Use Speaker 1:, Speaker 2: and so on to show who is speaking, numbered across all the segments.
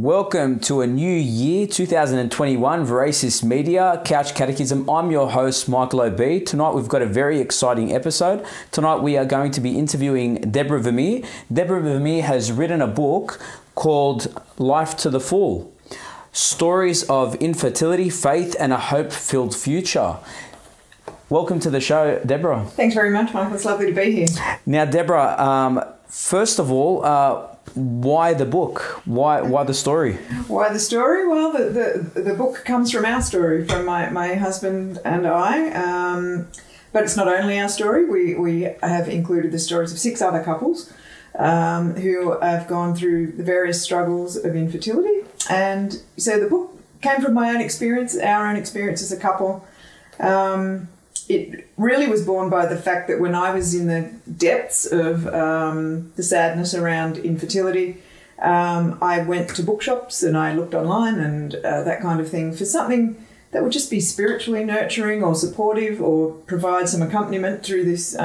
Speaker 1: Welcome to a new year, 2021, Voracious Media, Couch Catechism. I'm your host, Michael O.B. Tonight we've got a very exciting episode. Tonight we are going to be interviewing Debra Vermeer. Debra Vermeer has written a book called Life to the Full, Stories of Infertility, Faith and a Hope-Filled Future. Welcome to the show, Debra.
Speaker 2: Thanks very much, Michael. It's lovely to be here.
Speaker 1: Now, Debra, first of all, why the book? Why the story?
Speaker 2: Why the story? Well, the book comes from our story, from my husband and I. But it's not only our story. We have included the stories of 6 other couples who have gone through the various struggles of infertility. And so the book came from my own experience, our own experience as a couple. It really was born by the fact that when I was in the depths of the sadness around infertility, I went to bookshops and I looked online and that kind of thing for something that would just be spiritually nurturing or supportive or provide some accompaniment through this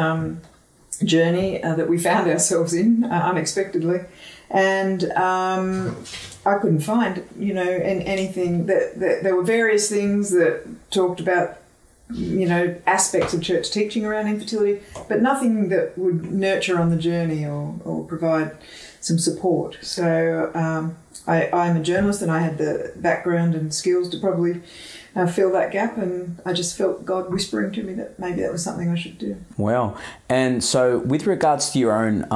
Speaker 2: journey that we found ourselves in unexpectedly. And I couldn't find, anything that there were various things that talked about aspects of church teaching around infertility, but nothing that would nurture on the journey or provide some support. So I'm a journalist and I had the background and skills to probably fill that gap, and I just felt God whispering to me that maybe that was something I should do. Wow.
Speaker 1: And so with regards to your own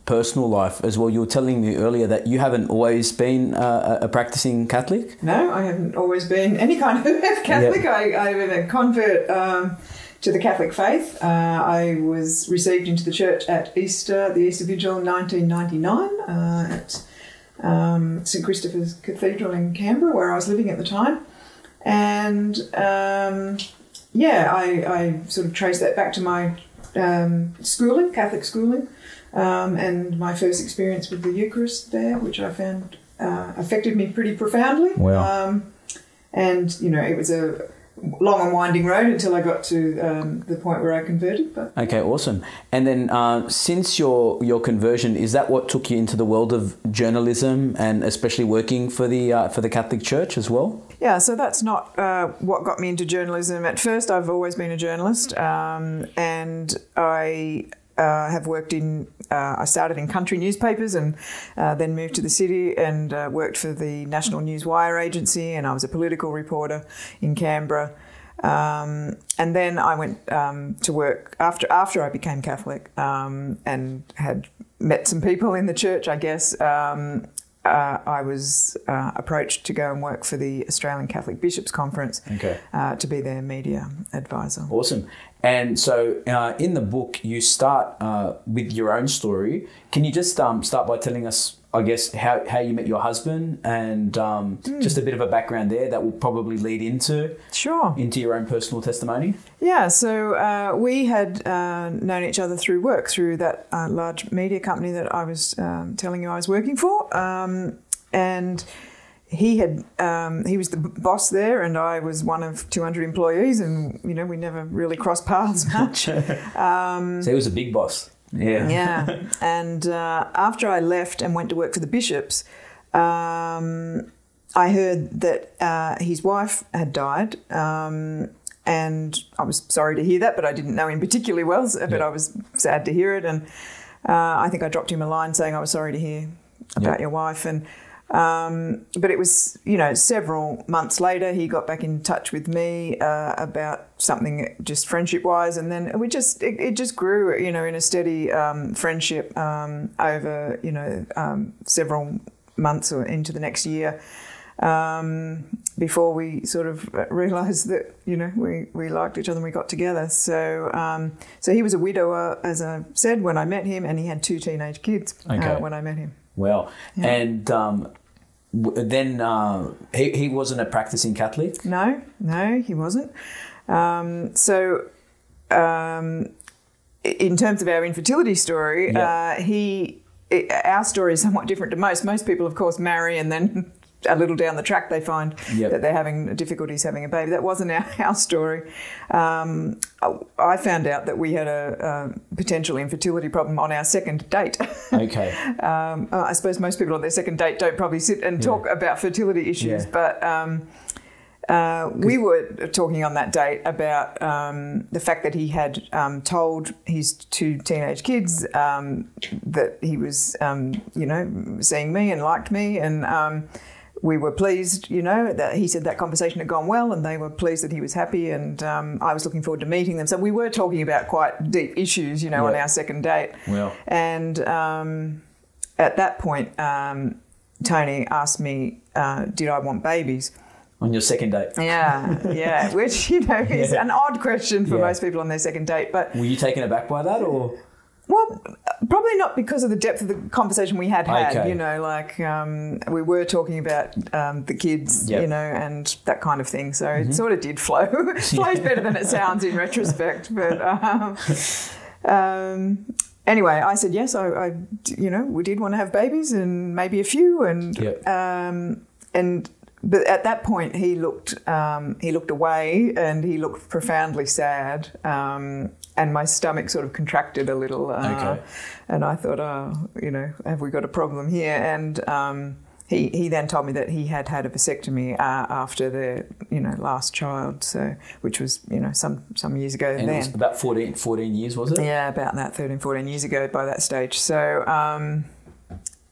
Speaker 1: personal life as well, you were telling me earlier that you haven't always been a practicing Catholic?
Speaker 2: No, I haven't always been any kind of Catholic. Yep. I'm a convert to the Catholic faith. I was received into the church at Easter, the Easter Vigil in 1999 at St Christopher's Cathedral in Canberra, where I was living at the time. And, I sort of traced that back to my schooling, Catholic schooling, and my first experience with the Eucharist there, which I found affected me pretty profoundly.
Speaker 1: Wow.
Speaker 2: It was a long and winding road until I got to the point where I converted. But
Speaker 1: okay, awesome. And then since your conversion, is that what took you into the world of journalism and especially working for the Catholic Church as well?
Speaker 2: Yeah, so that's not what got me into journalism. At first, I've always been a journalist, and I have worked in. I started in country newspapers and then moved to the city and worked for the National News Wire agency, and I was a political reporter in Canberra. And then I went to work after I became Catholic and had met some people in the church, I guess. I was approached to go and work for the Australian Catholic Bishops' Conference to be their media advisor.
Speaker 1: Awesome. And so in the book, you start with your own story. Can you just start by telling us, I guess, how you met your husband and just a bit of a background there that will probably lead into your own personal testimony? Yeah,
Speaker 2: so we had known each other through work, through that large media company that I was telling you I was working for. And he was the boss there, and I was one of 200 employees, and we never really crossed paths much.
Speaker 1: So he was a big boss. Yeah.
Speaker 2: Yeah. And after I left and went to work for the bishops, I heard that his wife had died, and I was sorry to hear that, but I didn't know him particularly well, but I was sad to hear it. And I think I dropped him a line saying I was sorry to hear about your wife. And but it was, several months later, he got back in touch with me about something just friendship-wise, and then it just grew, in a steady friendship over, several months or into the next year before we sort of realised that, we liked each other and we got together. So he was a widower, as I said, when I met him, and he had 2 teenage kids when I met him.
Speaker 1: Wow. Yeah. And then he wasn't a practicing Catholic?
Speaker 2: No, he wasn't. In terms of our infertility story, our story is somewhat different to most. Most people, of course, marry and then a little down the track they find that they're having difficulties having a baby. That wasn't our story. I found out that we had a potential infertility problem on our second date.
Speaker 1: Okay.
Speaker 2: I suppose most people on their second date don't probably sit and talk about fertility issues, but we were talking on that date about the fact that he had told his 2 teenage kids that he was, seeing me and liked me, and we were pleased, that he said that conversation had gone well, and they were pleased that he was happy, and I was looking forward to meeting them. So we were talking about quite deep issues, on our second date.
Speaker 1: Well.
Speaker 2: And at that point, Tony asked me, did I want babies?
Speaker 1: On your second date?
Speaker 2: Yeah, which, is an odd question for most people on their second date. But
Speaker 1: were you taken aback by that, or...?
Speaker 2: Well, probably not because of the depth of the conversation we had. We were talking about the kids, and that kind of thing. So it sort of did flow. It flows better than it sounds in retrospect. But anyway, I said yes. I we did want to have babies and maybe a few, but at that point he looked away and he looked profoundly sad. And my stomach sort of contracted a little, and I thought, have we got a problem here? And he then told me that he had had a vasectomy after their, last child, so which was, some years ago.
Speaker 1: And
Speaker 2: then.
Speaker 1: It was about 14 years, was it?
Speaker 2: Yeah, about that, 13, 14 years ago by that stage. So,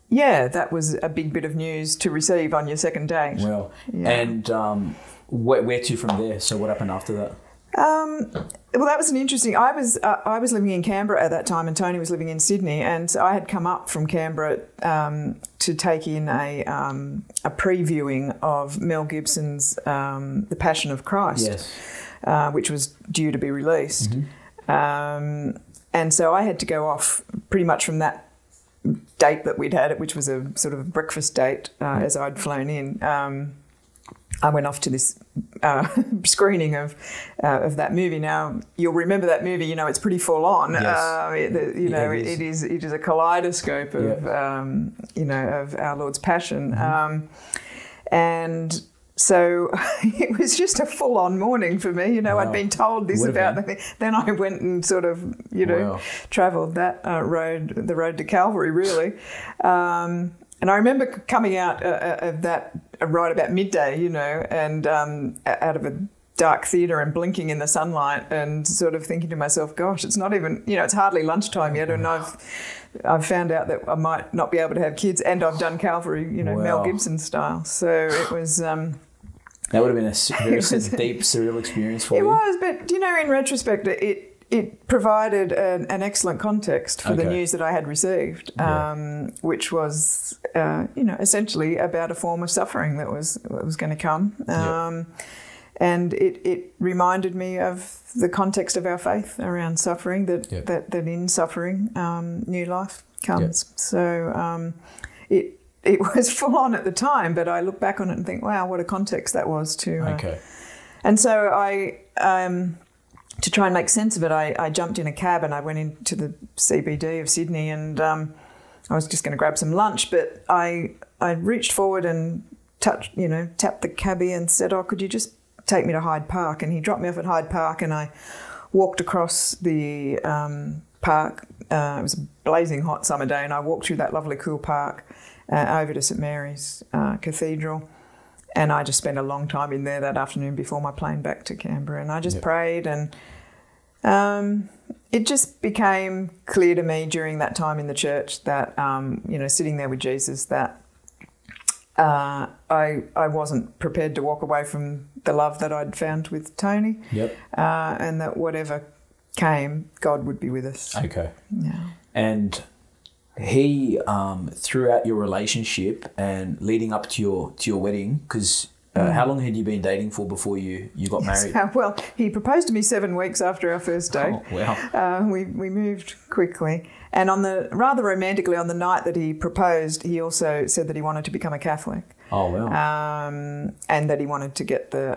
Speaker 2: that was a big bit of news to receive on your second date.
Speaker 1: Well, and where to from there? So what happened after that?
Speaker 2: Well, that was an interesting. I was living in Canberra at that time, and Tony was living in Sydney, and so I had come up from Canberra to take in a previewing of Mel Gibson's The Passion of Christ, which was due to be released, and so I had to go off pretty much from that date that we'd had, which was a sort of a breakfast date as I'd flown in. I went off to this screening of that movie. Now, you'll remember that movie. It's pretty full on.
Speaker 1: Yes.
Speaker 2: It is a kaleidoscope of of our Lord's Passion, and so it was just a full on morning for me. I'd been told this about the thing. Then I went and sort of travelled that the road to Calvary, really. And I remember coming out of that right about midday, and out of a dark theatre and blinking in the sunlight and sort of thinking to myself, gosh, it's not even, it's hardly lunchtime yet, and I've found out that I might not be able to have kids, and I've done Calvary, Mel Gibson style. So it was... that
Speaker 1: would have been a very deep, surreal experience for you.
Speaker 2: It was, but, in retrospect, it provided an excellent context for the news that I had received, which was, essentially about a form of suffering that was going to come. And it reminded me of the context of our faith around suffering, that in suffering, new life comes. So it was full on at the time, but I look back on it and think, wow, what a context that was to... And so I... to try and make sense of it, I jumped in a cab and I went into the CBD of Sydney, and I was just going to grab some lunch, but I reached forward and tapped the cabbie and said, "Oh, could you just take me to Hyde Park?" And he dropped me off at Hyde Park, and I walked across the park. It was a blazing hot summer day, and I walked through that lovely cool park over to St Mary's Cathedral. And I just spent a long time in there that afternoon before my plane back to Canberra. And I just prayed, and it just became clear to me during that time in the church that, sitting there with Jesus, that I wasn't prepared to walk away from the love that I'd found with Tony. And that whatever came, God would be with us.
Speaker 1: Okay.
Speaker 2: Yeah.
Speaker 1: And... he, throughout your relationship and leading up to your wedding, because how long had you been dating for before you got married?
Speaker 2: Well, he proposed to me 7 weeks after our first date.
Speaker 1: Oh, wow.
Speaker 2: We moved quickly. And rather romantically, on the night that he proposed, he also said that he wanted to become a Catholic.
Speaker 1: Oh, wow.
Speaker 2: And that he wanted to get the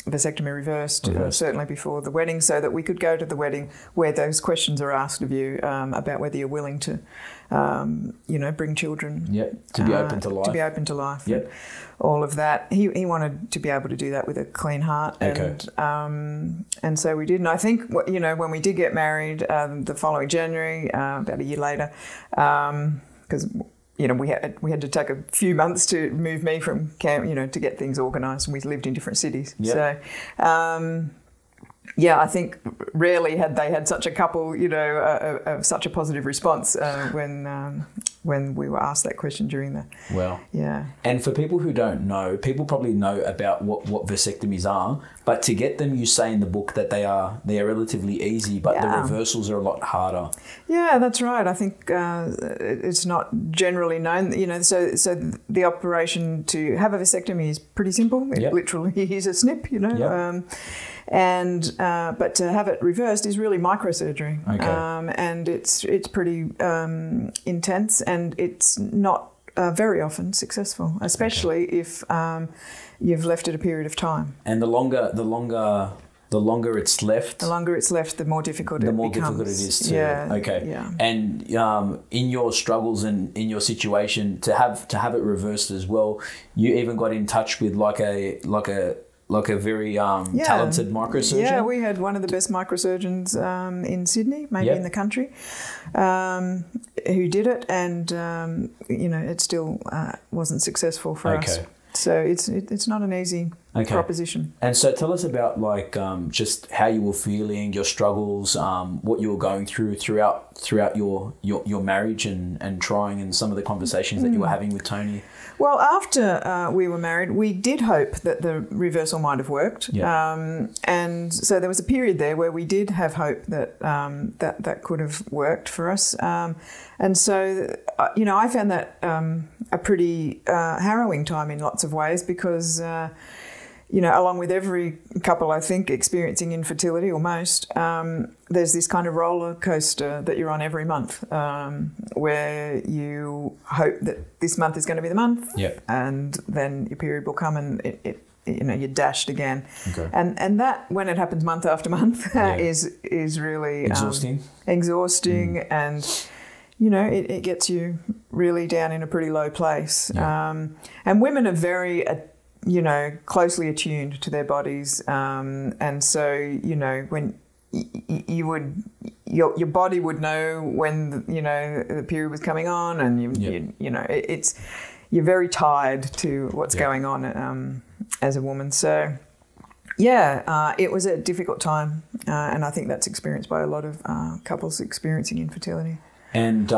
Speaker 2: vasectomy reversed. Certainly before the wedding, so that we could go to the wedding where those questions are asked of you about whether you're willing to, bring children.
Speaker 1: Yep. To be open to life.
Speaker 2: To be open to life.
Speaker 1: Yep.
Speaker 2: All of that. He wanted to be able to do that with a clean heart.
Speaker 1: Okay.
Speaker 2: And so we did. And I think, when we did get married the following January, about a year later, because we had to take a few months to move me from camp, to get things organised, and we lived in different cities.
Speaker 1: Yep.
Speaker 2: So, I think rarely had they had such a couple, of such a positive response when we were asked that question during the...
Speaker 1: Wow.
Speaker 2: Yeah.
Speaker 1: And for people who don't know, people probably know about what vasectomies are, but to get them, you say in the book that they are relatively easy, but the reversals are a lot harder. Yeah,
Speaker 2: that's right. I think it's not generally known, so the operation to have a vasectomy is pretty simple. It literally is a snip,
Speaker 1: Yep.
Speaker 2: But to have it reversed is really microsurgery.
Speaker 1: Okay.
Speaker 2: And it's pretty intense, and it's not very often successful, especially if you've left it a period of time.
Speaker 1: And the longer it's left,
Speaker 2: the more difficult it becomes.
Speaker 1: The more difficult it is to.
Speaker 2: Yeah.
Speaker 1: Okay.
Speaker 2: Yeah.
Speaker 1: And in your struggles and in your situation, to have it reversed as well, you even got in touch with like a very talented microsurgeon.
Speaker 2: Yeah, we had one of the best microsurgeons in Sydney, maybe in the country, who did it, and it still wasn't successful for us. So it's not an easy proposition.
Speaker 1: And so tell us about just how you were feeling, your struggles, what you were going throughout your marriage and trying, and some of the conversations that you were having with Tony.
Speaker 2: Well, after we were married, we did hope that the reversal might have worked.
Speaker 1: Yeah.
Speaker 2: And so there was a period there where we did have hope that that could have worked for us. And so, I found that a pretty harrowing time in lots of ways because, along with every couple, I think, experiencing infertility, or most, there's this kind of roller coaster that you're on every month, where you hope that this month is going to be the month, and then your period will come and you're dashed again.
Speaker 1: Okay.
Speaker 2: And that, when it happens month after month, is really exhausting, and it gets you really down in a pretty low place.
Speaker 1: Yeah.
Speaker 2: And women are very closely attuned to their bodies, and so when your body would know when the period was coming on, and you're very tied to what's going on as a woman. So it was a difficult time, and I think that's experienced by a lot of couples experiencing infertility.
Speaker 1: And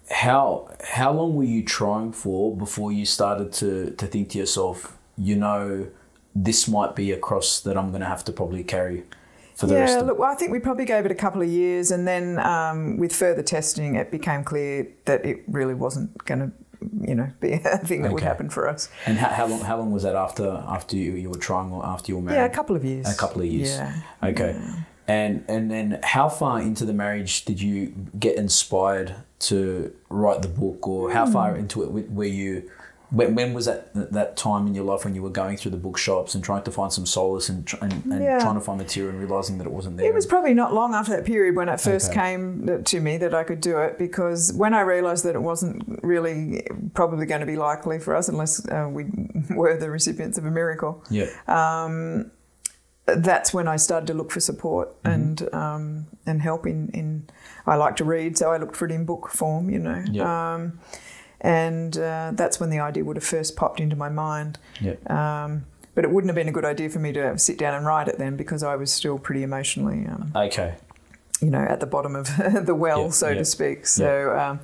Speaker 1: how long were you trying for before you started to think to yourself, this might be a cross that I'm going to have to probably carry for the rest of...
Speaker 2: Look, I think we probably gave it a couple of years, and then with further testing, it became clear that it really wasn't going to, be a thing that would happen for us.
Speaker 1: And how long was that after you were trying, or after you were married?
Speaker 2: Yeah, a couple of years.
Speaker 1: A couple of years.
Speaker 2: Yeah.
Speaker 1: Okay. Yeah. And then how far into the marriage did you get inspired to write the book, or how far into it were you? When was that time in your life when you were going through the bookshops and trying to find some solace and trying to find material and realising that it wasn't there?
Speaker 2: It was probably not long after that period when it first came to me that I could do it, because when I realised that it wasn't really probably going to be likely for us unless we were the recipients of a miracle.
Speaker 1: Yeah.
Speaker 2: That's when I started to look for support and help in. I like to read, so I looked for it in book form,
Speaker 1: Yeah.
Speaker 2: And that's when the idea would have first popped into my mind.
Speaker 1: Yeah.
Speaker 2: But it wouldn't have been a good idea for me to sit down and write it then, because I was still pretty emotionally, at the bottom of the well, to speak. So,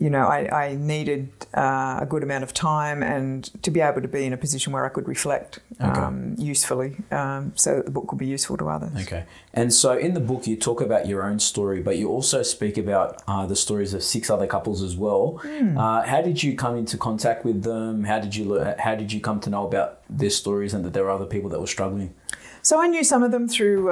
Speaker 2: I needed a good amount of time and to be able to be in a position where I could reflect usefully, so that the book would be useful to others. Okay.
Speaker 1: And so in the book you talk about your own story, but you also speak about the stories of 6 other couples as well. How did you come into contact with them? How did you come to know about their stories and that there were other people that were struggling?
Speaker 2: So I knew some of them through,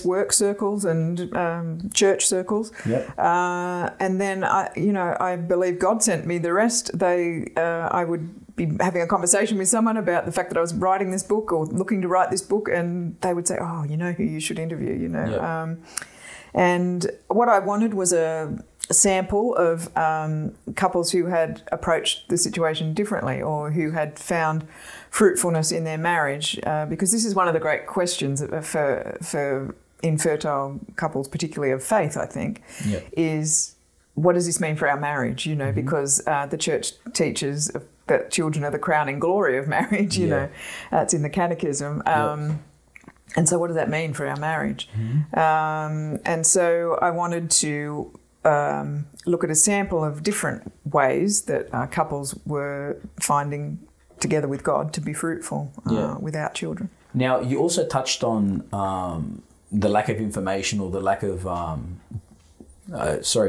Speaker 2: work circles and church circles.
Speaker 1: Yep.
Speaker 2: And then I believe God sent me the rest. I would be having a conversation with someone about the fact that I was writing this book or looking to write this book, and they would say, "Oh, you know who you should interview," you know.
Speaker 1: Yeah.
Speaker 2: And what I wanted was a sample of couples who had approached the situation differently or who had found fruitfulness in their marriage, because this is one of the great questions for infertile couples, particularly of faith, I think, is what does this mean for our marriage, you know, because the church teaches that children are the crowning glory of marriage, you know, it's in the catechism. And so what does that mean for our marriage? And so I wanted to look at a sample of different ways that couples were finding together with God to be fruitful without children.
Speaker 1: Now, you also touched on the lack of information or the lack of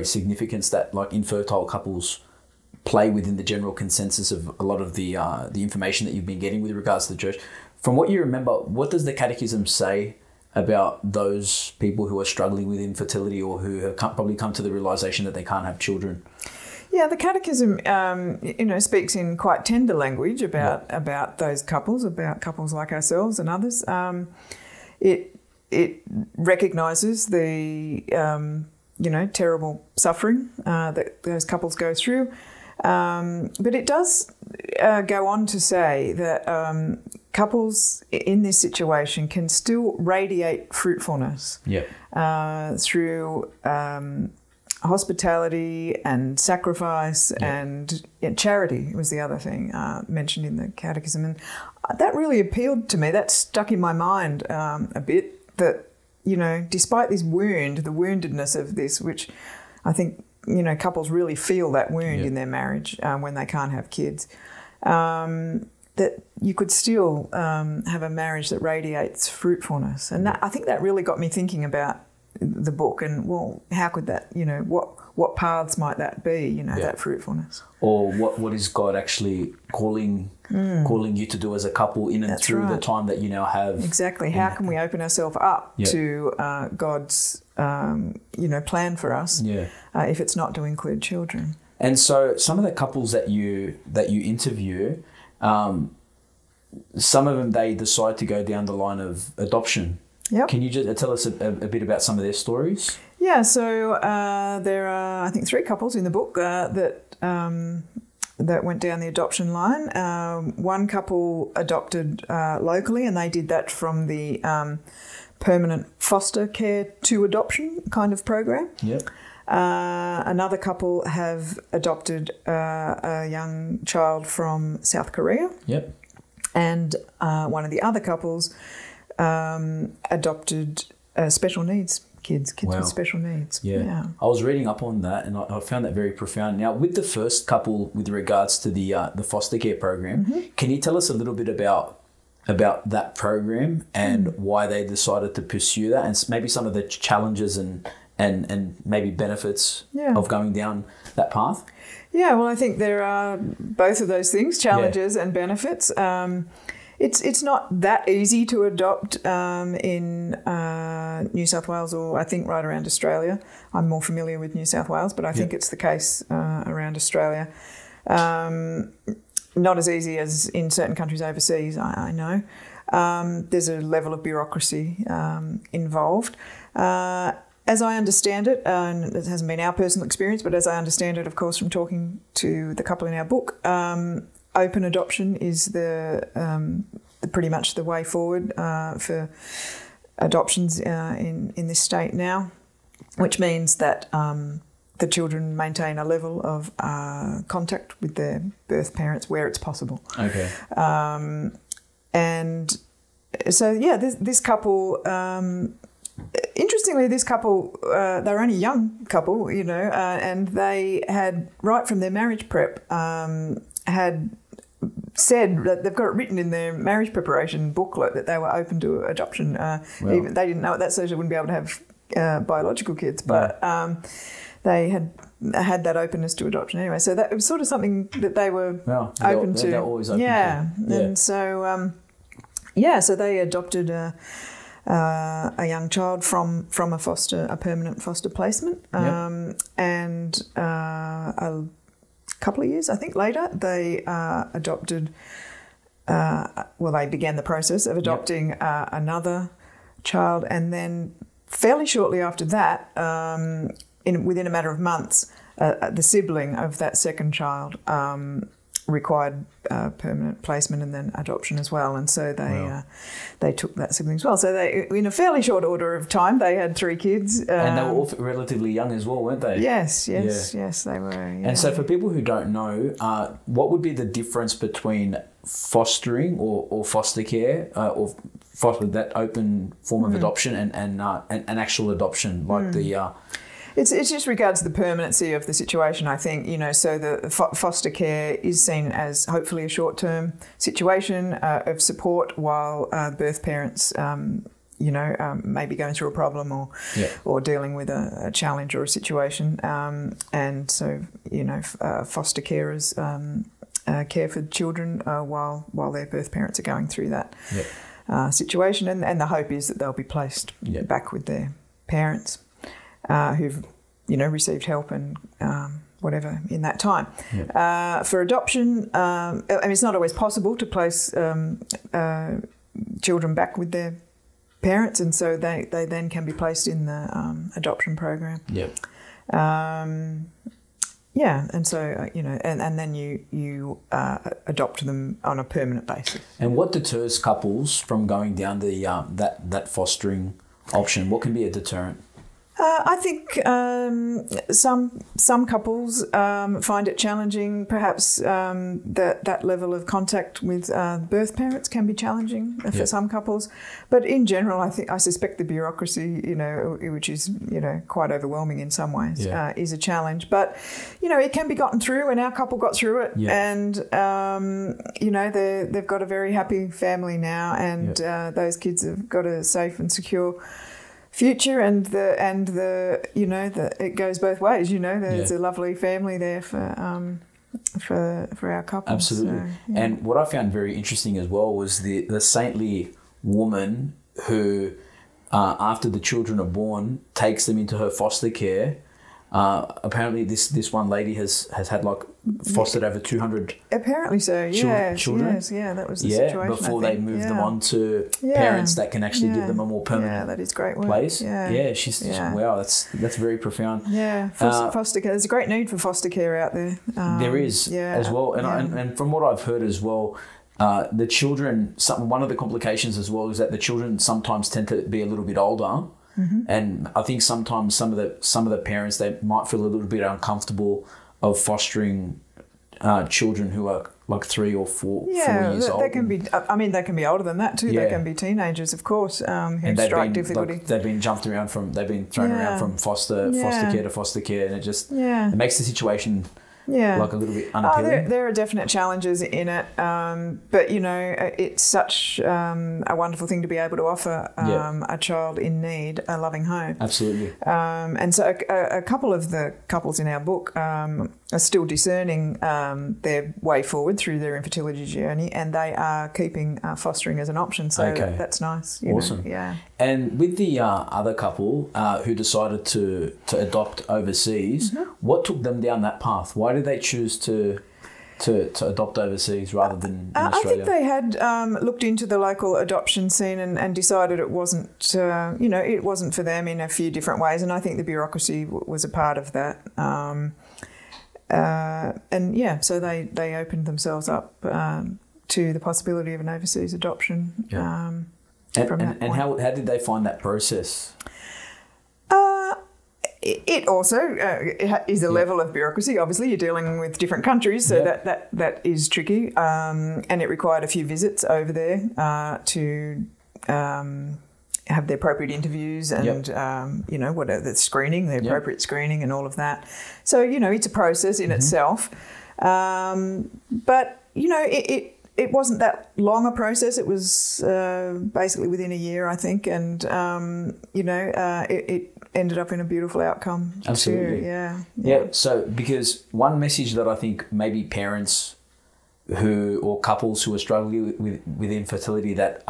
Speaker 1: significance that like infertile couples play within the general consensus of a lot of the information that you've been getting with regards to the church. From what you remember, what does the Catechism say about those people who are struggling with infertility or who have probably come to the realization that they can't have children?
Speaker 2: Yeah, the Catechism, speaks in quite tender language about those couples, about couples like ourselves and others. It recognises the terrible suffering that those couples go through, but it does go on to say that couples in this situation can still radiate fruitfulness through hospitality and sacrifice and charity was the other thing mentioned in the Catechism. And that really appealed to me. That stuck in my mind a bit, that, you know, despite this wound, the woundedness of this, which I think, you know, couples really feel that wound in their marriage when they can't have kids, that you could still have a marriage that radiates fruitfulness. And that, I think that really got me thinking about the book and, well, how could that, you know, what paths might that be, you know, that fruitfulness? Or
Speaker 1: what is God actually calling you to do as a couple in and through the time that you now have?
Speaker 2: Exactly. How can we open ourselves up to God's, plan for us if it's not to include children?
Speaker 1: And so some of the couples that you interview, some of them, they decide to go down the line of adoption.
Speaker 2: Yep.
Speaker 1: Can you just tell us a bit about some of their stories?
Speaker 2: Yeah, so there are, I think, 3 couples in the book that went down the adoption line. One couple adopted locally, and they did that from the permanent foster care to adoption kind of program.
Speaker 1: Yep.
Speaker 2: Another couple have adopted a young child from South Korea.
Speaker 1: Yep.
Speaker 2: And one of the other couples adopted special needs kids with special needs.
Speaker 1: Yeah. I was reading up on that and I found that very profound. Now, with the first couple, with regards to the foster care program, can you tell us a little bit about that program and why they decided to pursue that, and maybe some of the challenges and maybe benefits of going down that path?
Speaker 2: Yeah, well, I think there are both of those things, challenges and benefits. It's not that easy to adopt in New South Wales, or I think right around Australia. I'm more familiar with New South Wales, but I think it's the case around Australia. Not as easy as in certain countries overseas, I know. There's a level of bureaucracy involved. As I understand it, and it hasn't been our personal experience, but as I understand it, of course, from talking to the couple in our book, open adoption is the pretty much the way forward for adoptions in this state now, which means that the children maintain a level of contact with their birth parents where it's possible.
Speaker 1: Okay.
Speaker 2: And so, this couple... interestingly, this couple, they were only a young couple, you know, and they had, right from their marriage prep, had said that they've got it written in their marriage preparation booklet that they were open to adoption. Even they didn't know at that stage they wouldn't be able to have biological kids, but they had that openness to adoption anyway. So that it was sort of something that they were open to.
Speaker 1: They're always open to.
Speaker 2: And so so they adopted a young child from a permanent foster placement, and couple of years, I think, later, they adopted. They began the process of adopting another child, and then fairly shortly after that, within a matter of months, the sibling of that second child required permanent placement and then adoption as well, and so they took that sibling as well. So they, in a fairly short order of time, they had 3 kids,
Speaker 1: and they were all relatively young as well, weren't they?
Speaker 2: Yes, they were. Yeah.
Speaker 1: And so, for people who don't know, what would be the difference between fostering or foster care or that open form of adoption and actual adoption, like the
Speaker 2: It's just regards the permanency of the situation, I think, so the foster care is seen as hopefully a short-term situation of support while birth parents, may be going through a problem or dealing with a challenge or a situation. And so, foster carers care for children while their birth parents are going through that situation. And the hope is that they'll be placed back with their parents. Who've, received help and whatever in that time. For adoption, it's not always possible to place children back with their parents, and so they then can be placed in the adoption program. And so and then you adopt them on a permanent basis.
Speaker 1: And what deters couples from going down the that fostering option? What can be a deterrent?
Speaker 2: I think some couples find it challenging. Perhaps that level of contact with birth parents can be challenging for some couples. But in general, I suspect the bureaucracy, which is quite overwhelming in some ways, is a challenge. But it can be gotten through, and our couple got through it, and they've got a very happy family now, and those kids have got a safe and secure future, and it goes both ways. There's a lovely family there for our couple.
Speaker 1: Absolutely. So, and what I found very interesting as well was the saintly woman who, after the children are born, takes them into her foster care. Apparently, this one lady has had fostered over 200.
Speaker 2: Apparently so.
Speaker 1: Children.
Speaker 2: Yes, that was the situation.
Speaker 1: Before they move them on to parents that can actually give them a more permanent
Speaker 2: that is great work.
Speaker 1: place. She's wow. That's very profound.
Speaker 2: Foster care. There's a great need for foster care out there.
Speaker 1: There is as well, and from what I've heard as well. The children. One of the complications as well is that the children sometimes tend to be a little bit older. And I think sometimes some of the parents, they might feel a little bit uncomfortable of fostering children who are like 3 or 4 years old.
Speaker 2: They can be. They can be older than that too. They can be teenagers, of course, who strike difficulty.
Speaker 1: They've been thrown around from foster care to foster care, and it makes the situation. Like a little bit unappealing.
Speaker 2: There are definite challenges in it, but it's such a wonderful thing to be able to offer a child in need a loving home.
Speaker 1: Absolutely.
Speaker 2: And so a couple of the couples in our book are still discerning their way forward through their infertility journey, and they are keeping fostering as an option. So that's nice.
Speaker 1: Awesome. And with the other couple who decided to adopt overseas, what took them down that path? Why did they choose to adopt overseas rather than in Australia?
Speaker 2: I think they had looked into the local adoption scene and decided it wasn't, it wasn't for them in a few different ways. And I think the bureaucracy was a part of that. So they opened themselves up to the possibility of an overseas adoption.
Speaker 1: And how did they find that process?
Speaker 2: It also is a level of bureaucracy. Obviously, you're dealing with different countries, so that is tricky. And it required a few visits over there to have the appropriate interviews and whatever the screening, the appropriate screening, and all of that. So it's a process in itself, but it wasn't that long a process. It was basically within a year, I think, and it ended up in a beautiful outcome.
Speaker 1: Absolutely.
Speaker 2: Too.
Speaker 1: So because one message that I think maybe parents or couples who are struggling with infertility that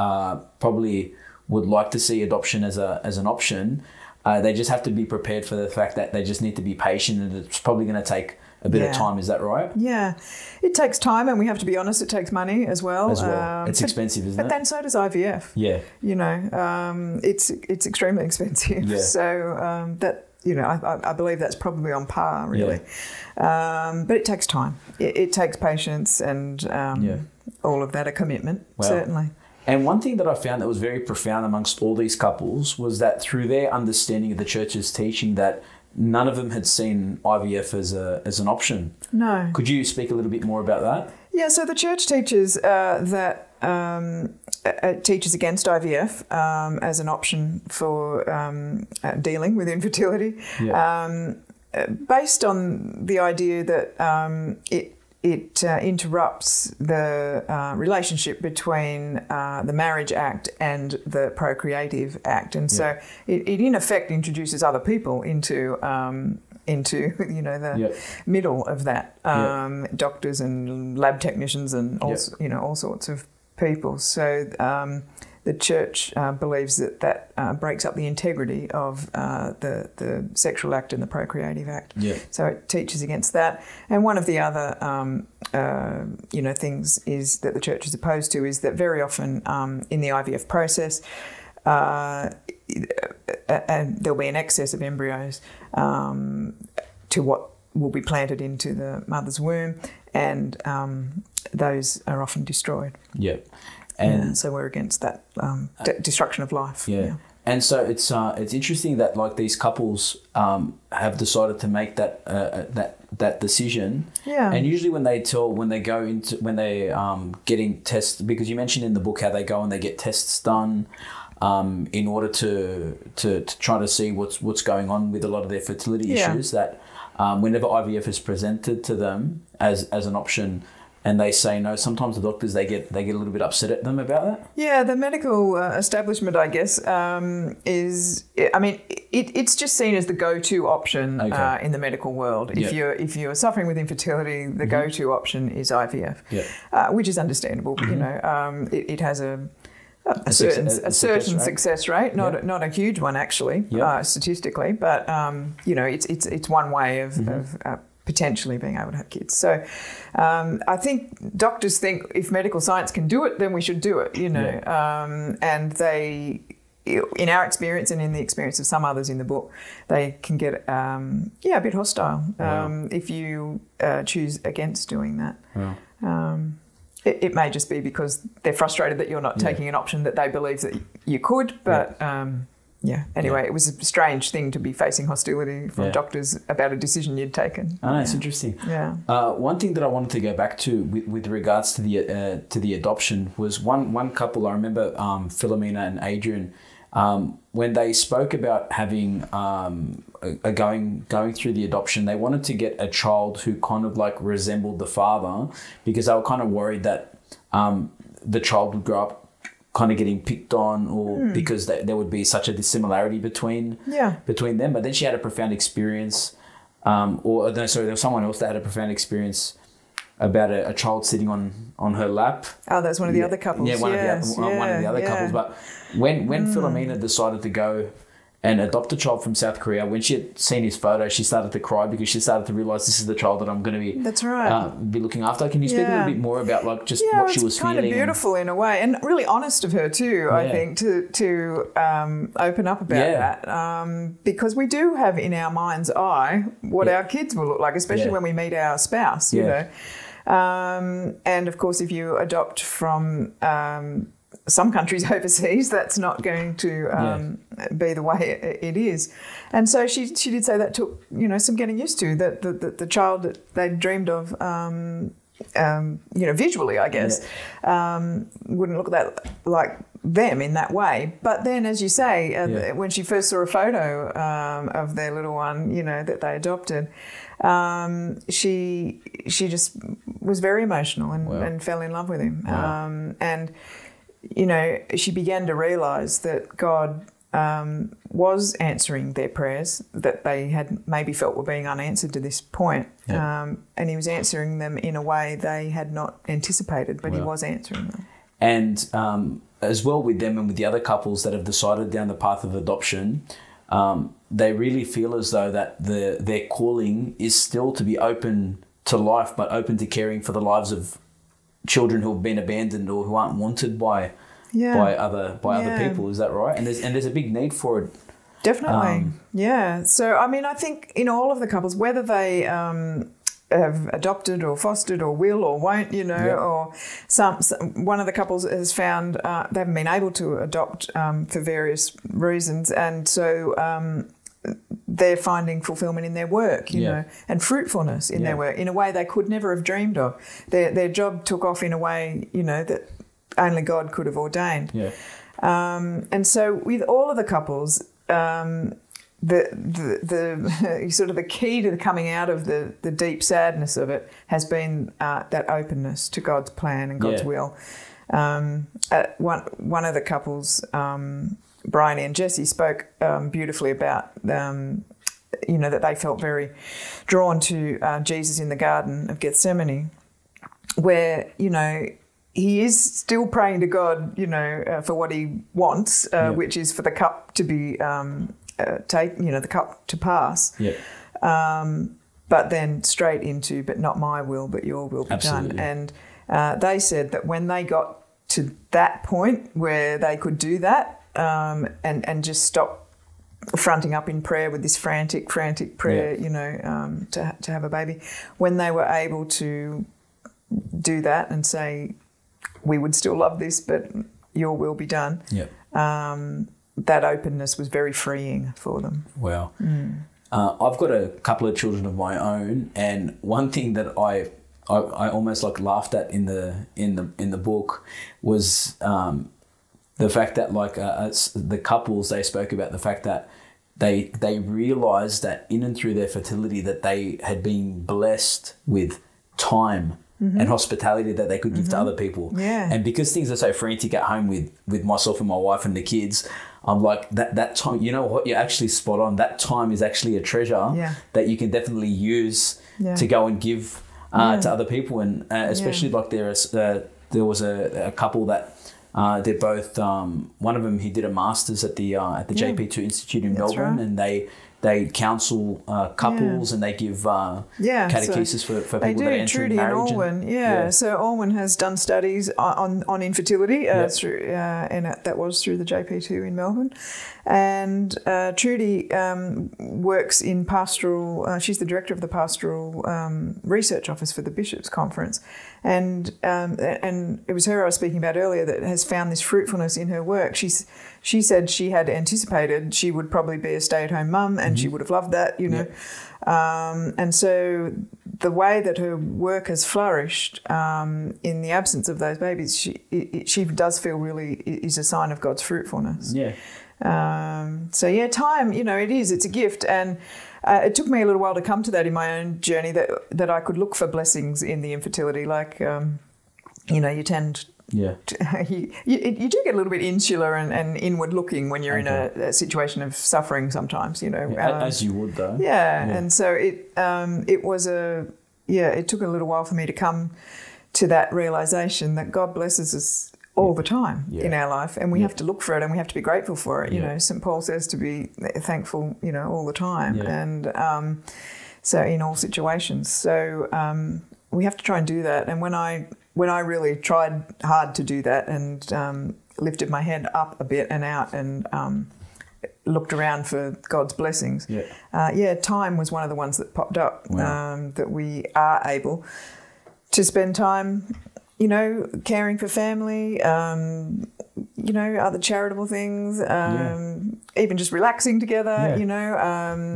Speaker 1: probably would like to see adoption as an option, they just have to be prepared for the fact that they just need to be patient, and it's probably going to take a bit of time. Is that right?
Speaker 2: Yeah. It takes time, and we have to be honest, it takes money as well.
Speaker 1: It's expensive, isn't it?
Speaker 2: But then so does IVF.
Speaker 1: Yeah.
Speaker 2: You know, it's extremely expensive.
Speaker 1: Yeah.
Speaker 2: So that, you know, I believe that's probably on par, really. Yeah. But it takes time. It takes patience and all of that, a commitment, certainly.
Speaker 1: And one thing that I found that was very profound amongst all these couples was that through their understanding of the church's teaching, that none of them had seen IVF as an option.
Speaker 2: No.
Speaker 1: Could you speak a little bit more about that?
Speaker 2: Yeah, so the church teaches that teaches against IVF as an option for dealing with infertility, based on the idea that it interrupts the relationship between the Marriage Act and the Procreative Act, and so it in effect introduces other people into you know the middle of that, doctors and lab technicians and all sorts of people. So the church believes that breaks up the integrity of the Sexual Act and the Procreative Act. Yeah. So it teaches against that. And one of the other things is that the church is opposed to is that very often in the IVF process, and there'll be an excess of embryos to what will be planted into the mother's womb, and those are often destroyed.
Speaker 1: Yeah. And
Speaker 2: so we're against that destruction of life.
Speaker 1: Yeah. And so it's interesting that like these couples have decided to make that decision. Yeah. And usually when they getting tests, because you mentioned in the book how they go and they get tests done in order to try to see what's going on with a lot of their fertility issues, that whenever IVF is presented to them as an option, and they say no, sometimes the doctors, they get a little bit upset at them about that. Yeah,
Speaker 2: the medical establishment, I guess, it's just seen as the go-to option in the medical world. If you're suffering with infertility, the go-to option is IVF, which is understandable. You know, it has a certain success rate, not a huge one actually, statistically, but you know, it's one way of potentially being able to have kids. So I think doctors think if medical science can do it, then we should do it, you know. And they, in our experience and in the experience of some others in the book, they can get a bit hostile if you choose against doing that. It may just be because they're frustrated that you're not taking an option that they believe that you could, but anyway, it was a strange thing to be facing hostility from doctors about a decision you'd taken.
Speaker 1: I know, it's interesting. Yeah. One thing that I wanted to go back to with regards to the adoption was one couple. I remember Philomena and Adrian, when they spoke about having going through the adoption, they wanted to get a child who kind of like resembled the father, because they were kind of worried that the child would grow up kind of getting picked on, or because there would be such a dissimilarity between them. But then she had a profound experience, there was someone else that had a profound experience about a child sitting on her lap.
Speaker 2: Oh, that's one of the other couples.
Speaker 1: Yeah, one of the other couples. But when Philomena decided to go and adopt a child from South Korea, when she had seen his photo, she started to cry because she started to realise this is the child that I'm going to be looking after. Can you speak a little bit more about like just what she was feeling?
Speaker 2: Yeah, it's kind of beautiful in a way, and really honest of her too, I think, to open up about that, because we do have in our mind's eye what our kids will look like, especially when we meet our spouse, you know. And of course, if you adopt from some countries overseas, that's not going to be the way it is. And so she did say that took, you know, some getting used to, that the child that they dreamed of, you know, visually, I guess, wouldn't look like them in that way. But then, as you say, when she first saw a photo of their little one, you know, that they adopted, she just was very emotional and fell in love with him. And you know, she began to realise that God was answering their prayers that they had maybe felt were being unanswered to this point. And he was answering them in a way they had not anticipated, but he was answering them.
Speaker 1: And as well with them and with the other couples that have decided down the path of adoption, they really feel as though that their calling is still to be open to life, but open to caring for the lives of children who have been abandoned or who aren't wanted by other people. Is that right? And there's a big need for it.
Speaker 2: Definitely. So I mean, I think in all of the couples, whether they have adopted or fostered or will or won't, or some one of the couples has found they haven't been able to adopt for various reasons, and so they're finding fulfillment in their work, you know, and fruitfulness in their work in a way they could never have dreamed of. Their job took off in a way, that only God could have ordained. And so with all of the couples, the sort of the key to the coming out of the deep sadness of it has been that openness to God's plan and God's will. One of the couples, Bryony and Jessie, spoke beautifully about that they felt very drawn to Jesus in the Garden of Gethsemane, where he is still praying to God, for what he wants, which is for the cup to be the cup to pass. But then straight into, but not my will, but your will be done. And they said that when they got to that point where they could do that, and just stop fronting up in prayer with this frantic prayer, to have a baby, when they were able to do that and say, we would still love this, but your will be done. That openness was very freeing for them.
Speaker 1: Wow. I've got a couple of children of my own, and one thing that I almost like laughed at in the book was the fact that the couples, they spoke about the fact that they realised that in and through their fertility that they had been blessed with time and hospitality that they could give to other people. And because things are so frantic at home with myself and my wife and the kids, I'm like, that time, you know what, you're actually spot on. That time is actually a treasure that you can definitely use to go and give to other people. And especially like there was a couple that they're both, one of them, he did a master's at the JP2 Institute in Melbourne, and they counsel couples and they give catechesis for people that are entering marriage.
Speaker 2: And Alwyn, so Alwyn has done studies on infertility through, and that was through the JP2 in Melbourne. And Trudy works in pastoral. She's the director of the pastoral research office for the Bishops' Conference, and it was her I was speaking about earlier that has found this fruitfulness in her work. She said she had anticipated she would probably be a stay-at-home mum, and she would have loved that, and so the way that her work has flourished in the absence of those babies, she does feel really is a sign of God's fruitfulness. Time, it's a gift, and it took me a little while to come to that in my own journey, that I could look for blessings in the infertility, you tend. You do get a little bit insular and inward looking when you're in a situation of suffering sometimes,
Speaker 1: as you would though.
Speaker 2: And so it took a little while for me to come to that realization that God blesses us all the time in our life, and we have to look for it and we have to be grateful for it. St. Paul says to be thankful, all the time, and so in all situations. So we have to try and do that. And when I really tried hard to do that and lifted my head up a bit and out and looked around for God's blessings, time was one of the ones that popped up. That we are able to spend time, caring for family, other charitable things, even just relaxing together,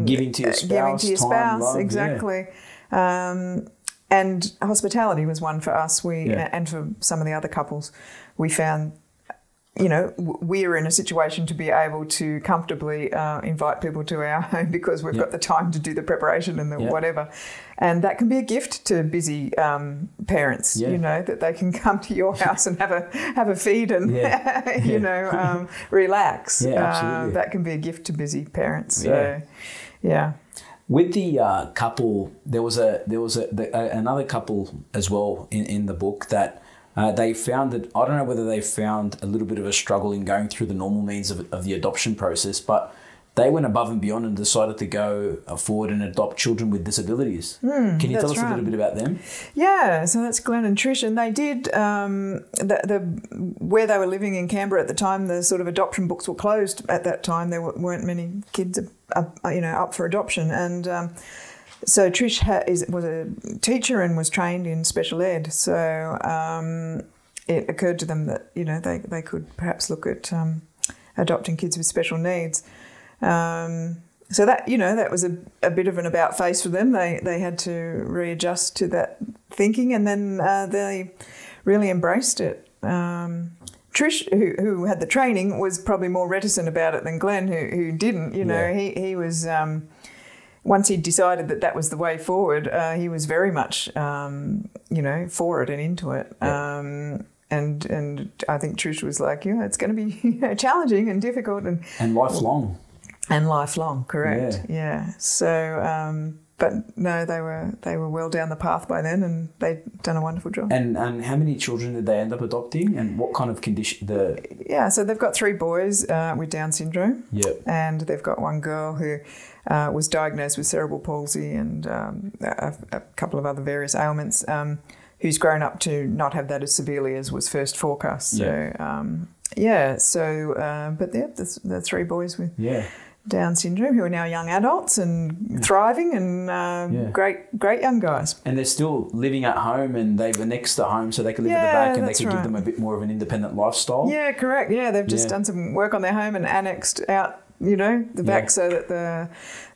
Speaker 1: giving to your spouse,
Speaker 2: love, exactly. And hospitality was one for us. And for some of the other couples, we found, we're in a situation to be able to comfortably invite people to our home because we've got the time to do the preparation and the whatever. And that can be a gift to busy parents, that they can come to your house and have a feed and, relax. Absolutely. That can be a gift to busy parents.
Speaker 1: With the couple, there was another couple as well in the book that they found that, I don't know whether they found a little bit of a struggle in going through the normal means of the adoption process, but they went above and beyond and decided to go forward and adopt children with disabilities. Can you tell us a little bit about them?
Speaker 2: Yeah, so that's Glenn and Trish, and they did where they were living in Canberra at the time. The sort of adoption books were closed at that time. There weren't many kids, up for adoption, and so Trish was a teacher and was trained in special ed. So it occurred to them that they could perhaps look at adopting kids with special needs. So that was a bit of an about face for them. They had to readjust to that thinking, and then they really embraced it. Trish, who had the training, was probably more reticent about it than Glenn, who didn't. He was once he decided that was the way forward, he was very much for it and into it. Yeah. And I think Trish was like, it's going to be challenging and difficult
Speaker 1: and lifelong.
Speaker 2: And lifelong, correct? Yeah. So, but no, they were well down the path by then, and they'd done a wonderful job.
Speaker 1: And how many children did they end up adopting, and what kind of condition?
Speaker 2: So they've got 3 boys with Down syndrome.
Speaker 1: Yep.
Speaker 2: And they've got 1 girl who was diagnosed with cerebral palsy and a couple of other various ailments. Who's grown up to not have that as severely as was first forecast. So, but the 3 boys with Down syndrome who are now young adults and thriving and great young guys.
Speaker 1: And they're still living at home, and they were next to home, so they could live at the back, and they could give them a bit more of an independent lifestyle.
Speaker 2: Yeah, correct. Yeah, they've just done some work on their home and annexed out the back so that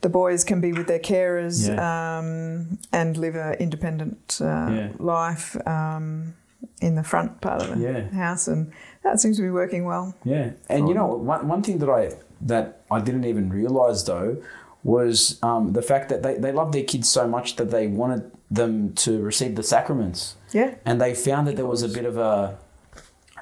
Speaker 2: the boys can be with their carers and live an independent life in the front part of the house, and that seems to be working well. Yeah,
Speaker 1: and one thing that I didn't even realise though was the fact that they loved their kids so much that they wanted them to receive the sacraments. Yeah, and they found that there was a bit of a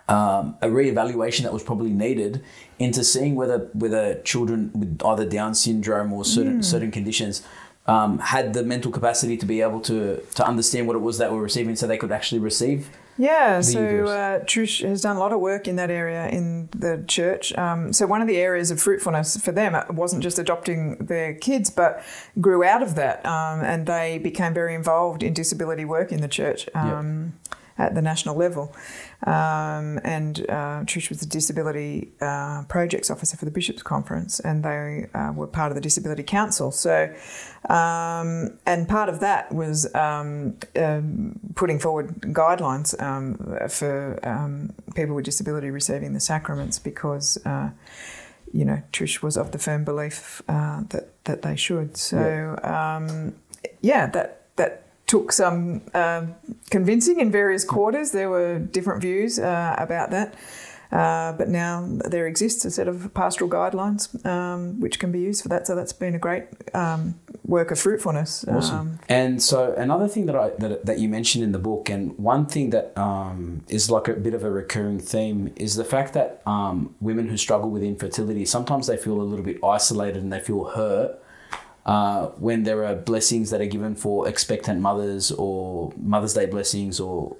Speaker 1: reevaluation that was probably needed into seeing whether children with either Down syndrome or certain conditions had the mental capacity to be able to understand what it was that we're receiving, so they could actually receive.
Speaker 2: Yeah, so Trish has done a lot of work in that area in the church. So one of the areas of fruitfulness for them wasn't just adopting their kids, but grew out of that, and they became very involved in disability work in the church. At the national level. And Trish was the Disability Projects Officer for the Bishops' Conference, and they were part of the Disability Council. So, and part of that was putting forward guidelines for people with disability receiving the sacraments, because, Trish was of the firm belief that they should. So, that took some convincing in various quarters. There were different views about that. But now there exists a set of pastoral guidelines which can be used for that. So that's been a great work of fruitfulness.
Speaker 1: Awesome. And so another thing that you mentioned in the book, and one thing that is like a bit of a recurring theme, is the fact that women who struggle with infertility, sometimes they feel a little bit isolated and they feel hurt when there are blessings that are given for expectant mothers or Mother's Day blessings. Or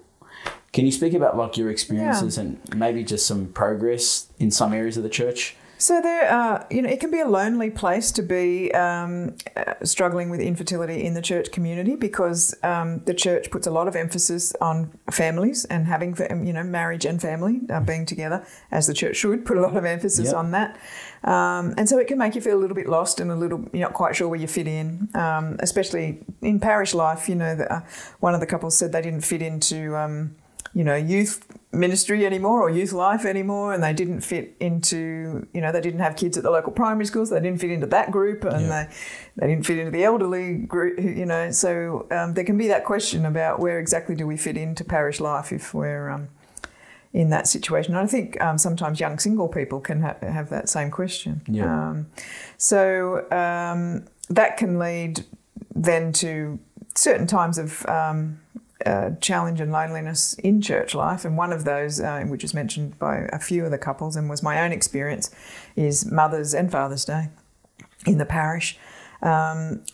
Speaker 1: can you speak about like your experiences and maybe just some progress in some areas of the church?
Speaker 2: So there, it can be a lonely place to be struggling with infertility in the church community, because the church puts a lot of emphasis on families and having, marriage and family being together, as the church should put a lot of emphasis on that. And so it can make you feel a little bit lost and you're not quite sure where you fit in, especially in parish life. One of the couples said they didn't fit into, youth ministry anymore or youth life anymore, and they didn't fit into, they didn't have kids at the local primary schools, so they didn't fit into that group, and they didn't fit into the elderly group, so there can be that question about where exactly do we fit into parish life if we're in that situation. And I think sometimes young single people can have that same question. So that can lead then to certain times of challenge and loneliness in church life, and one of those, which is mentioned by a few of the couples and was my own experience, is Mother's and Father's Day in the parish.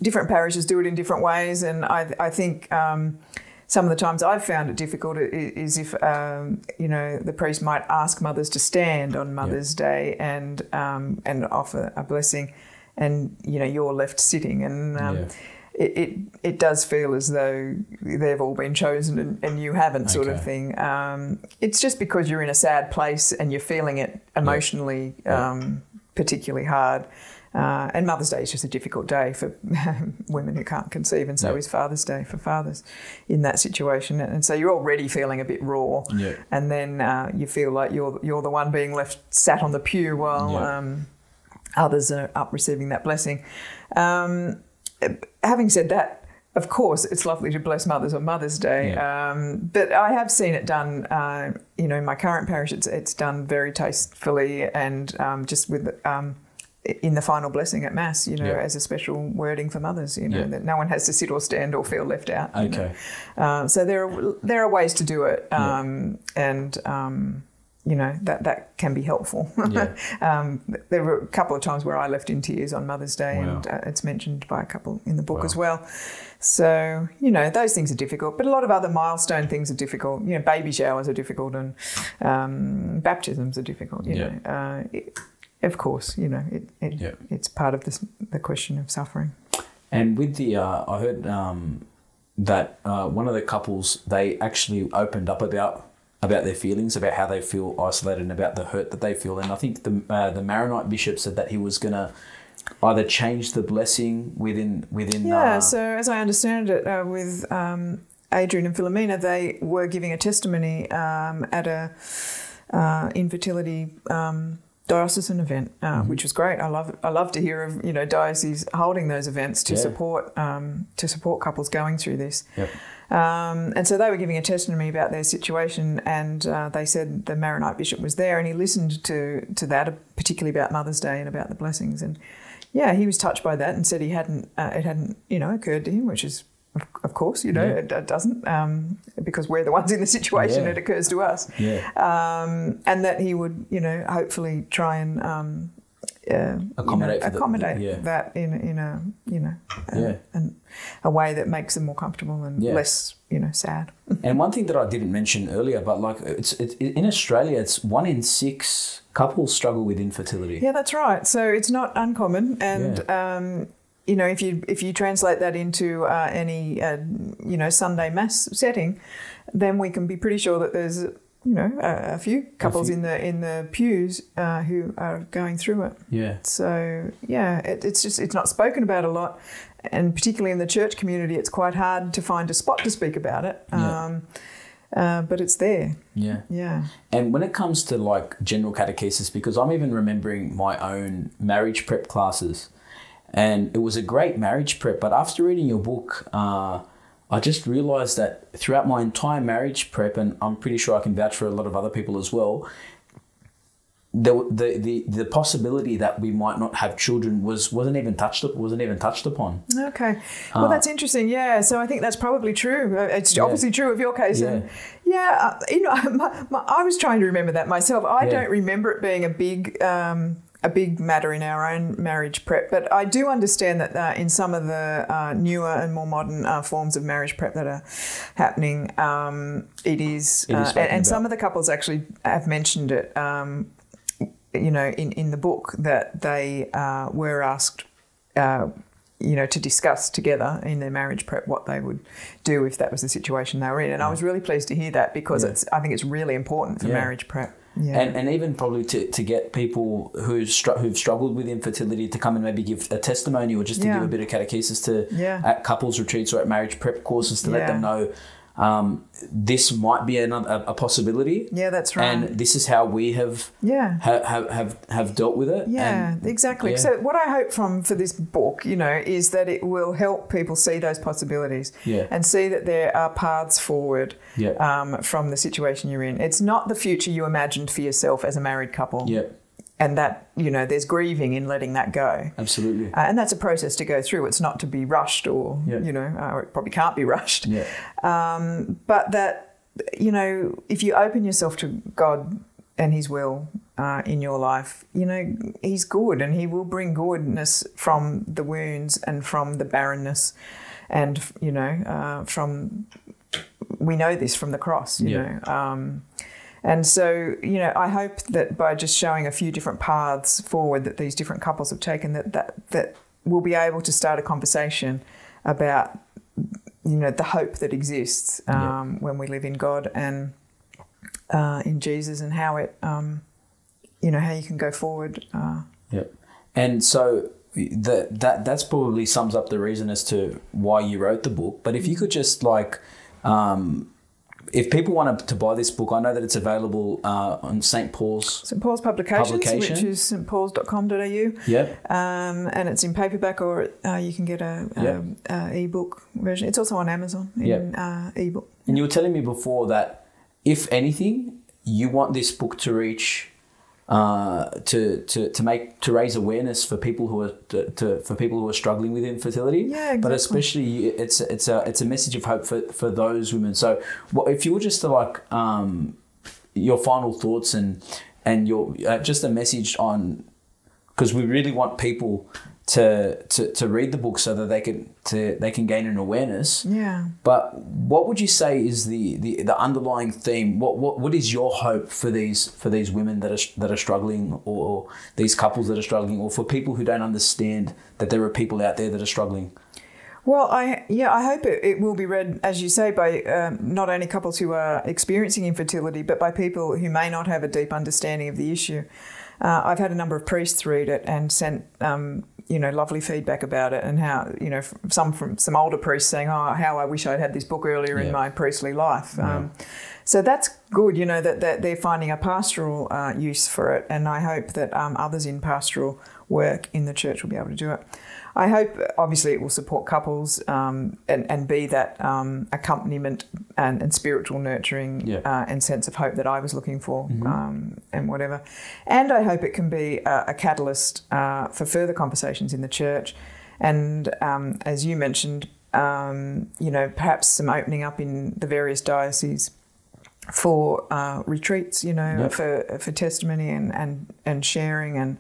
Speaker 2: Different parishes do it in different ways, and I think some of the times I've found it difficult is if the priest might ask mothers to stand on Mother's Day and offer a blessing. and you're left sitting, and it does feel as though they've all been chosen and you haven't, sort of thing. It's just because you're in a sad place and you're feeling it emotionally particularly hard. And Mother's Day is just a difficult day for women who can't conceive, and so is Father's Day for fathers in that situation. And so you're already feeling a bit raw, and then you feel like you're the one being left sat on the pew while others are up receiving that blessing. Having said that, of course, it's lovely to bless mothers on Mother's Day, but I have seen it done, in my current parish, it's done very tastefully, and just with in the final blessing at Mass, as a special wording for mothers, that no one has to sit or stand or feel left out.
Speaker 1: Okay.
Speaker 2: So there are ways to do it, and that can be helpful. There were a couple of times where I left in tears on Mother's Day, and it's mentioned by a couple in the book as well. So, those things are difficult, but a lot of other milestone things are difficult. Baby showers are difficult, and baptisms are difficult. Of course, it's part of the question of suffering.
Speaker 1: And with the, I heard that one of the couples, they actually opened up about their feelings, about how they feel isolated, and about the hurt that they feel. And I think the Maronite bishop said that he was going to either change the blessing within.
Speaker 2: So as I understand it, with Adrian and Philomena, they were giving a testimony at a infertility diocesan event, which was great. I love to hear of dioceses holding those events to support couples going through this. And so they were giving a testimony about their situation, and they said the Maronite bishop was there, and he listened to that, particularly about Mother's Day and about the blessings, and he was touched by that and said it hadn't occurred to him, which is of course it doesn't, because we're the ones in the situation. It occurs to us, and that he would hopefully try and accommodate that in a way that makes them more comfortable and less sad.
Speaker 1: And one thing that I didn't mention earlier, but it's in Australia, it's 1 in 6 couples struggle with infertility.
Speaker 2: Yeah, that's right. So it's not uncommon, and if you translate that into any Sunday Mass setting, then we can be pretty sure that there's a few couples in the pews who are going through it. So it's not spoken about a lot, and particularly in the church community, it's quite hard to find a spot to speak about it. But it's there. And when it comes to general catechesis, because I'm even remembering my own marriage prep classes, and it was a great marriage prep, but after reading your book, I just realised that throughout my entire marriage prep, and I'm pretty sure I can vouch for a lot of other people as well, the possibility that we might not have children wasn't even touched upon. Okay, well that's interesting. Yeah, so I think that's probably true. It's obviously true of your case. And I was trying to remember that myself. I don't remember it being a big matter in our own marriage prep, but I do understand that in some of the newer and more modern forms of marriage prep that are happening, it is and some of the couples actually have mentioned it, in the book, that they were asked, to discuss together in their marriage prep what they would do if that was the situation they were in. And I was really pleased to hear that, because I think it's really important for marriage prep.
Speaker 1: And even probably to get people who've struggled with infertility to come and maybe give a testimony, or just to give a bit of catechesis at couples retreats or at marriage prep courses, to let them know this might be a possibility. Yeah, that's right. And this is how we have dealt with it.
Speaker 2: Yeah, exactly. So what I hope for this book, is that it will help people see those possibilities and see that there are paths forward from the situation you're in. It's not the future you imagined for yourself as a married couple. And that, there's grieving in letting that go.
Speaker 1: Absolutely.
Speaker 2: And that's a process to go through. It's not to be rushed, or, or it probably can't be rushed. But that, if you open yourself to God and His will in your life, He's good, and He will bring goodness from the wounds and from the barrenness, and, we know this from the cross, And so, I hope that by just showing a few different paths forward that these different couples have taken, that we'll be able to start a conversation about, the hope that exists when we live in God and in Jesus, and how it, how you can go forward.
Speaker 1: And so that's probably sums up the reason as to why you wrote the book. But if you could just if people wanted to buy this book, I know that it's available on St. Paul's
Speaker 2: Publications, which is stpauls.com.au.
Speaker 1: Yep.
Speaker 2: And it's in paperback, or you can get a ebook version. It's also on Amazon in ebook.
Speaker 1: And you were telling me before that, if anything, you want this book to reach to raise awareness for people who are struggling with infertility.
Speaker 2: Yeah, exactly.
Speaker 1: But especially it's a message of hope for those women. So if you were just to your final thoughts and your just a message on, because we really want people to read the book so that they can gain an awareness.
Speaker 2: Yeah.
Speaker 1: But what would you say is the underlying theme? What is your hope for these women that are struggling, or these couples that are struggling, or for people who don't understand that there are people out there that are struggling?
Speaker 2: Well, I hope it will be read, as you say, by not only couples who are experiencing infertility, but by people who may not have a deep understanding of the issue. I've had a number of priests read it and sent lovely feedback about it, and how, from some older priests saying, oh, how I wish I'd had this book earlier in my priestly life. So that's good, that they're finding a pastoral use for it, and I hope that others in pastoral work in the church will be able to do it. I hope, obviously, it will support couples and be that accompaniment and spiritual nurturing and sense of hope that I was looking for, and whatever. And I hope it can be a catalyst for further conversations in the church. And as you mentioned, perhaps some opening up in the various dioceses for retreats, for testimony and sharing and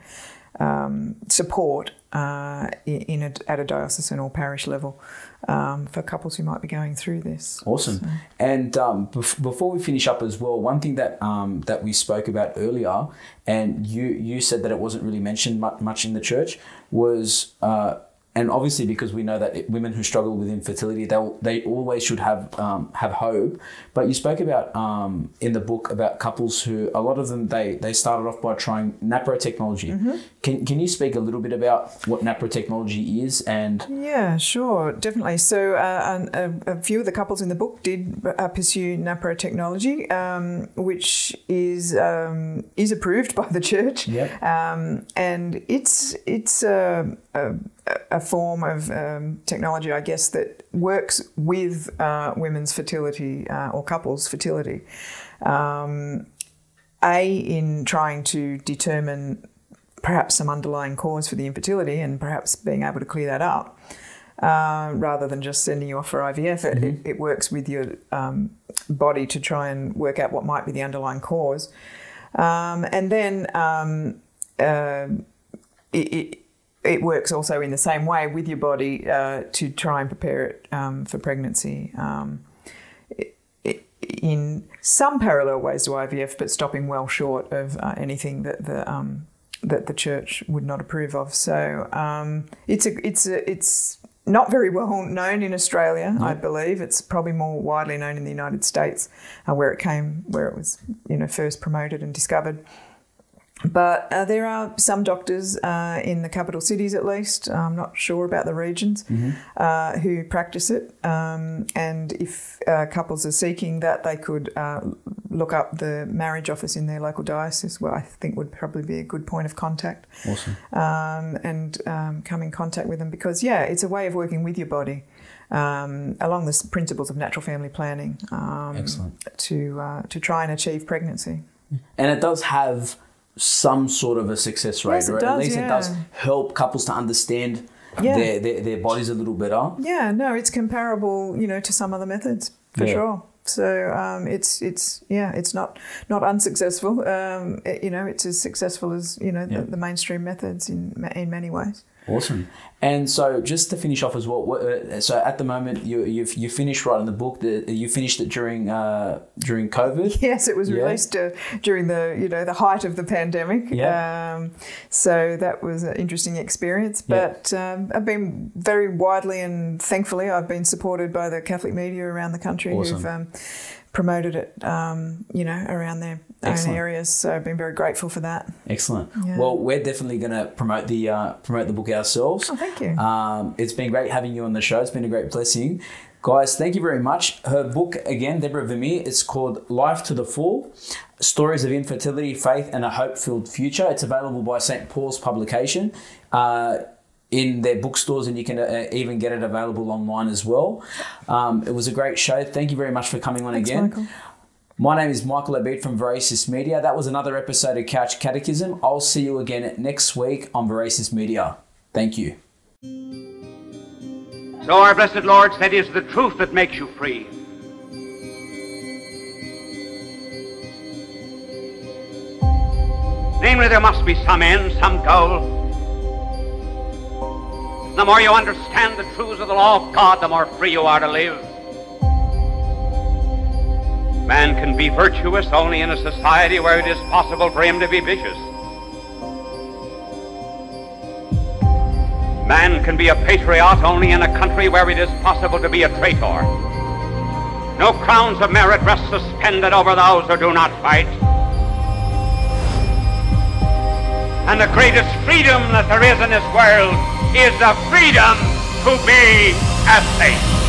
Speaker 2: support at a diocesan or parish level for couples who might be going through this.
Speaker 1: Awesome. So. And before we finish up as well, one thing that we spoke about earlier, and you said that it wasn't really mentioned much in the church, was and obviously because we know that women who struggle with infertility, they always should have hope. But you spoke about in the book about couples who, a lot of them, they started off by trying NAPRO technology. Can you speak a little bit about what NAPRO technology is? And
Speaker 2: yeah, sure, definitely. So a few of the couples in the book did pursue NAPRO technology, which is approved by the church.
Speaker 1: Yep.
Speaker 2: And it's a form of technology, I guess, that works with women's fertility or couples' fertility. In trying to determine perhaps some underlying cause for the infertility and perhaps being able to clear that up, rather than just sending you off for IVF. It works with your body to try and work out what might be the underlying cause. And then it works also in the same way with your body to try and prepare it for pregnancy in some parallel ways to IVF, but stopping well short of anything that the church would not approve of. So it's not very well known in Australia, I believe. It's probably more widely known in the United States, where it was first promoted and discovered. But there are some doctors in the capital cities, at least, I'm not sure about the regions, who practice it. And if couples are seeking that, they could look up the marriage office in their local diocese, where I think would probably be a good point of contact.
Speaker 1: Awesome.
Speaker 2: And come in contact with them, because, it's a way of working with your body along the principles of natural family planning.
Speaker 1: Excellent.
Speaker 2: To try and achieve pregnancy.
Speaker 1: And it does have some sort of a success rate,
Speaker 2: yes,
Speaker 1: or
Speaker 2: at
Speaker 1: least it does help couples to understand their bodies a little better.
Speaker 2: Yeah, no, it's comparable, to some other methods for sure. So it's not unsuccessful. It's as successful as the mainstream methods in many ways.
Speaker 1: Awesome. And so, just to finish off as well, so at the moment you finished writing the book. You finished it during COVID.
Speaker 2: Yes, it was released during the height of the pandemic.
Speaker 1: Yeah.
Speaker 2: So that was an interesting experience. But I've been very widely and thankfully I've been supported by the Catholic media around the country who've promoted it, around their own areas. So I've been very grateful for that.
Speaker 1: Excellent.
Speaker 2: Yeah.
Speaker 1: Well, we're definitely going to promote the book ourselves.
Speaker 2: Oh, thank you.
Speaker 1: It's been great having you on the show. It's been a great blessing. Guys, thank you very much. Her book, again, Debra Vermeer, it's called Life to the Full, Stories of Infertility, Faith and a Hope-Filled Future. It's available by St. Paul's Publication in their bookstores, and you can even get it available online as well. It was a great show. Thank you very much for coming on. Thanks, again.
Speaker 2: Michael.
Speaker 1: My name is Michael Abid from Veracious Media. That was another episode of Couch Catechism. I'll see you again next week on Veracious Media. Thank you.
Speaker 3: So our blessed Lord said, "Is the truth that makes you free." Namely, there must be some end, some goal. The more you understand the truths of the law of God, the more free you are to live. Man can be virtuous only in a society where it is possible for him to be vicious. Man can be a patriot only in a country where it is possible to be a traitor. No crowns of merit rest suspended over those who do not fight. And the greatest freedom that there is in this world is the freedom to be a saint.